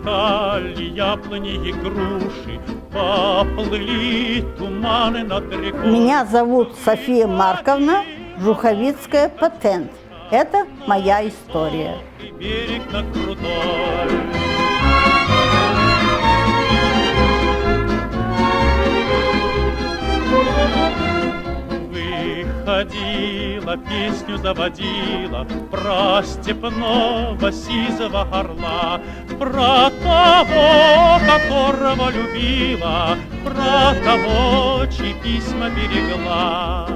замелькали яблони и груши, поплыли туманы над рекой. Меня зовут София Марковна, Жуховицкая, патент. Это моя история. Берег на крутой. Выходила, песню заводила про степного сизого орла, про того, которого любила, про того, чьи письма берегла.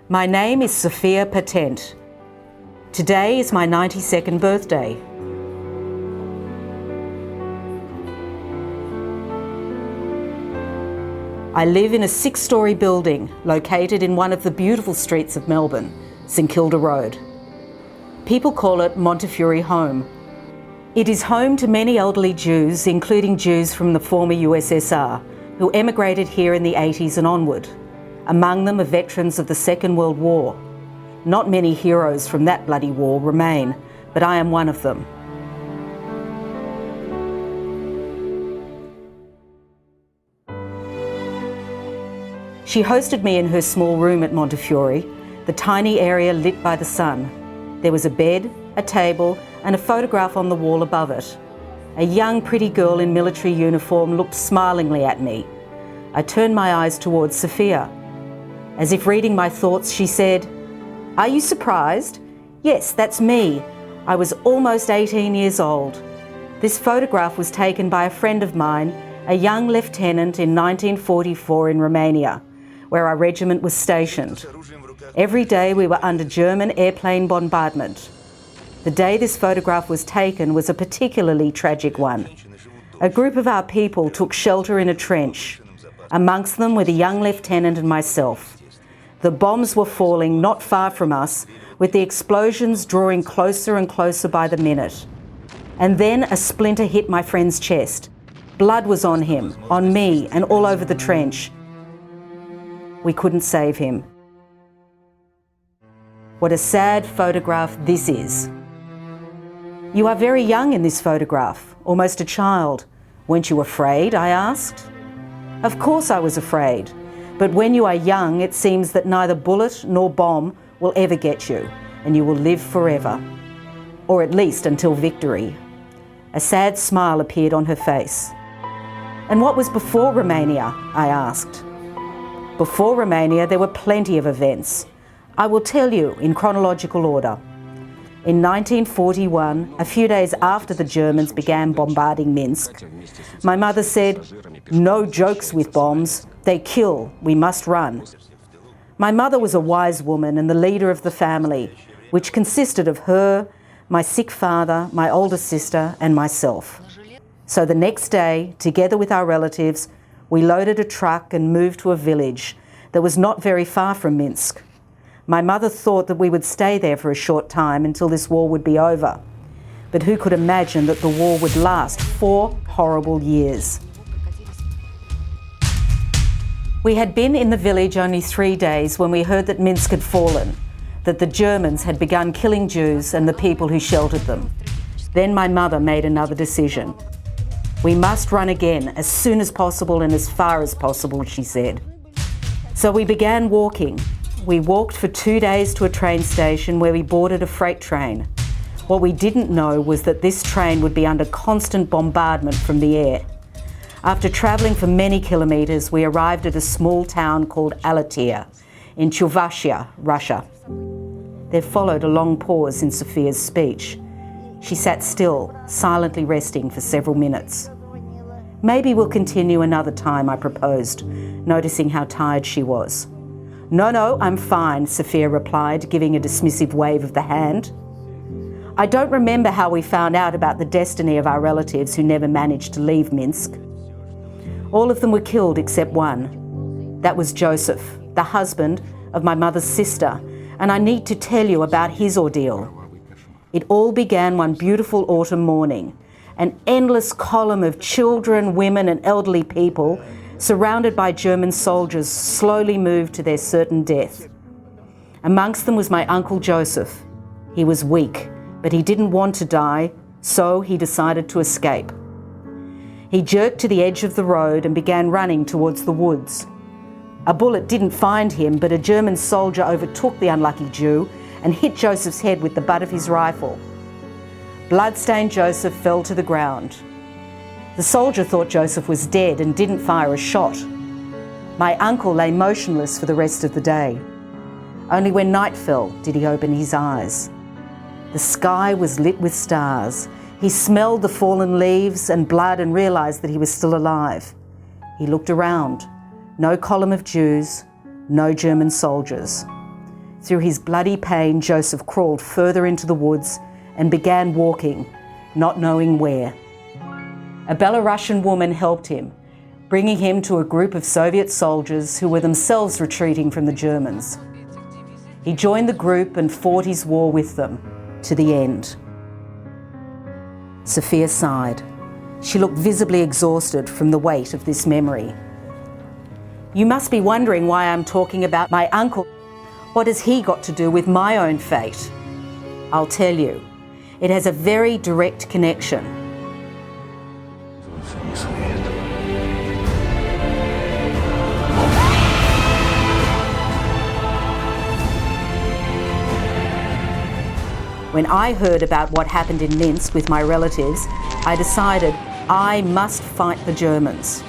My name is Sophia Patent. Today is my 92nd birthday. I live in a 6-storey building located in one of the beautiful streets of Melbourne, St Kilda Road. People call it Montefiore Home. It is home to many elderly Jews, including Jews from the former USSR, who emigrated here in the 80s and onward. Among them are veterans of the Second World War. Not many heroes from that bloody war remain, but I am one of them. She hosted me in her small room at Montefiore, the tiny area lit by the sun. There was a bed, a table, and a photograph on the wall above it. A young, pretty girl in military uniform looked smilingly at me. I turned my eyes towards Sophia. As if reading my thoughts, she said, "Are you surprised? Yes, that's me. I was almost 18 years old. This photograph was taken by a friend of mine, a young lieutenant in 1944 in Romania, where our regiment was stationed. Every day we were under German airplane bombardment. The day this photograph was taken was a particularly tragic one. A group of our people took shelter in a trench. Amongst them were the young lieutenant and myself. The bombs were falling not far from us, with the explosions drawing closer and closer by the minute. And then a splinter hit my friend's chest. Blood was on him, on me, and all over the trench. We couldn't save him. What a sad photograph this is. You are very young in this photograph, almost a child. Weren't you afraid? I asked. Of course I was afraid. But when you are young, it seems that neither bullet nor bomb will ever get you, and you will live forever. Or at least until victory. A sad smile appeared on her face. And what was before Romania? I asked. Before Romania, there were plenty of events. I will tell you in chronological order. In 1941, a few days after the Germans began bombarding Minsk, my mother said, "No jokes with bombs. They kill. We must run." My mother was a wise woman and the leader of the family, which consisted of her, my sick father, my older sister, and myself. So the next day, together with our relatives, we loaded a truck and moved to a village that was not very far from Minsk. My mother thought that we would stay there for a short time until this war would be over. But who could imagine that the war would last 4 horrible years? We had been in the village only 3 days when we heard that Minsk had fallen, that the Germans had begun killing Jews and the people who sheltered them. Then my mother made another decision. We must run again as soon as possible and as far as possible, she said. So we began walking. We walked for 2 days to a train station where we boarded a freight train. What we didn't know was that this train would be under constant bombardment from the air. After travelling for many kilometres, we arrived at a small town called Alatia in Chuvashia, Russia. There followed a long pause in Sophia's speech. She sat still, silently resting for several minutes. "Maybe we'll continue another time," I proposed, noticing how tired she was. No, I'm fine," Sophia replied, giving a dismissive wave of the hand. I don't remember how we found out about the destiny of our relatives who never managed to leave Minsk. All of them were killed except one. That was Joseph, the husband of my mother's sister, and I need to tell you about his ordeal. It all began one beautiful autumn morning. An endless column of children, women and elderly people surrounded by German soldiers, slowly moved to their certain death. Amongst them was my uncle Joseph. He was weak, but he didn't want to die, so he decided to escape. He jerked to the edge of the road and began running towards the woods. A bullet didn't find him, but a German soldier overtook the unlucky Jew and hit Joseph's head with the butt of his rifle. Bloodstained Joseph fell to the ground. The soldier thought Joseph was dead and didn't fire a shot. My uncle lay motionless for the rest of the day. Only when night fell did he open his eyes. The sky was lit with stars. He smelled the fallen leaves and blood and realised that he was still alive. He looked around. No column of Jews, no German soldiers. Through his bloody pain, Joseph crawled further into the woods and began walking, not knowing where. A Belarusian woman helped him, bringing him to a group of Soviet soldiers who were themselves retreating from the Germans. He joined the group and fought his war with them to the end. Sophia sighed. She looked visibly exhausted from the weight of this memory. You must be wondering why I'm talking about my uncle. What has he got to do with my own fate? I'll tell you. It has a very direct connection. When I heard about what happened in Minsk with my relatives, I decided I must fight the Germans.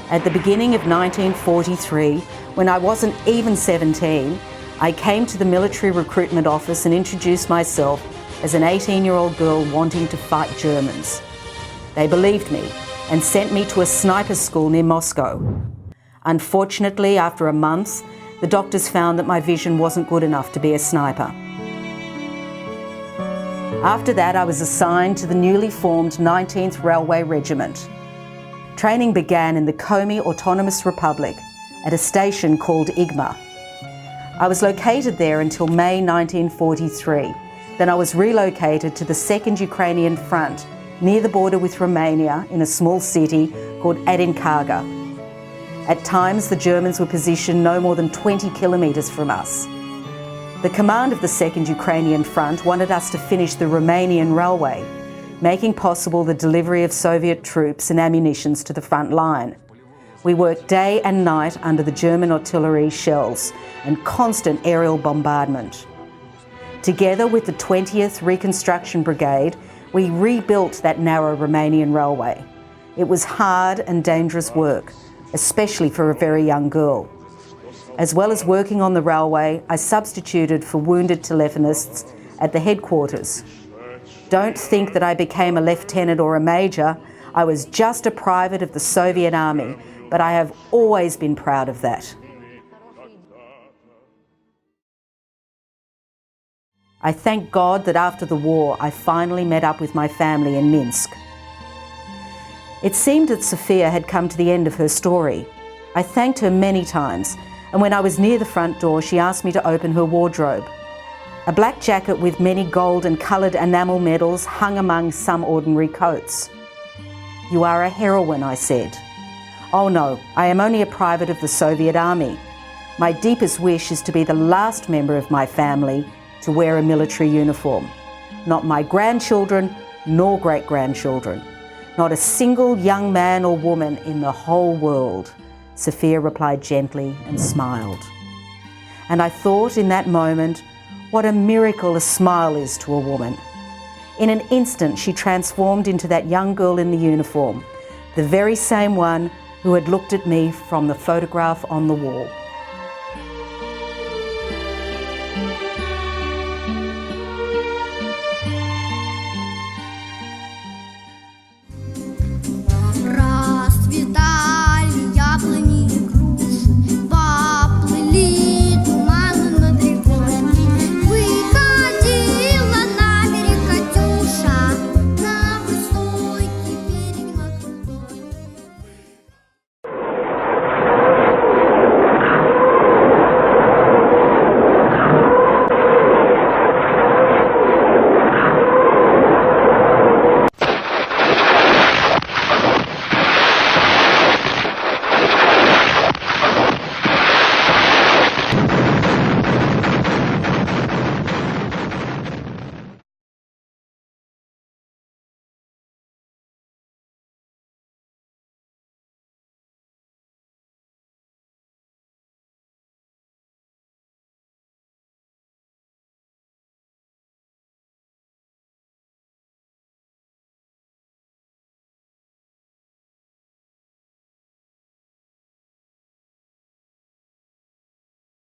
At the beginning of 1943, when I wasn't even 17, I came to the military recruitment office and introduced myself as an 18-year-old girl wanting to fight Germans. They believed me and sent me to a sniper school near Moscow. Unfortunately, after a month, the doctors found that my vision wasn't good enough to be a sniper. After that, I was assigned to the newly formed 19th Railway Regiment. Training began in the Komi Autonomous Republic at a station called Igma. I was located there until May 1943. Then I was relocated to the 2nd Ukrainian Front near the border with Romania in a small city called Adinkarga. At times, the Germans were positioned no more than 20 kilometres from us. The command of the 2nd Ukrainian Front wanted us to finish the Romanian railway, making possible the delivery of Soviet troops and ammunitions to the front line. We worked day and night under the German artillery shells and constant aerial bombardment. Together with the 20th Reconstruction Brigade, we rebuilt that narrow Romanian railway. It was hard and dangerous work, especially for a very young girl. As well as working on the railway, I substituted for wounded telephonists at the headquarters. Don't think that I became a lieutenant or a major. I was just a private of the Soviet Army, but I have always been proud of that. I thank God that after the war, I finally met up with my family in Minsk. It seemed that Sophia had come to the end of her story. I thanked her many times, and when I was near the front door, she asked me to open her wardrobe. A black jacket with many gold and coloured enamel medals hung among some ordinary coats. "You are a heroine," I said. "Oh no, I am only a private of the Soviet Army. My deepest wish is to be the last member of my family to wear a military uniform. Not my grandchildren, nor great-grandchildren. Not a single young man or woman in the whole world," Sophia replied gently and smiled. And I thought in that moment, what a miracle a smile is to a woman. In an instant, she transformed into that young girl in the uniform, the very same one who had looked at me from the photograph on the wall.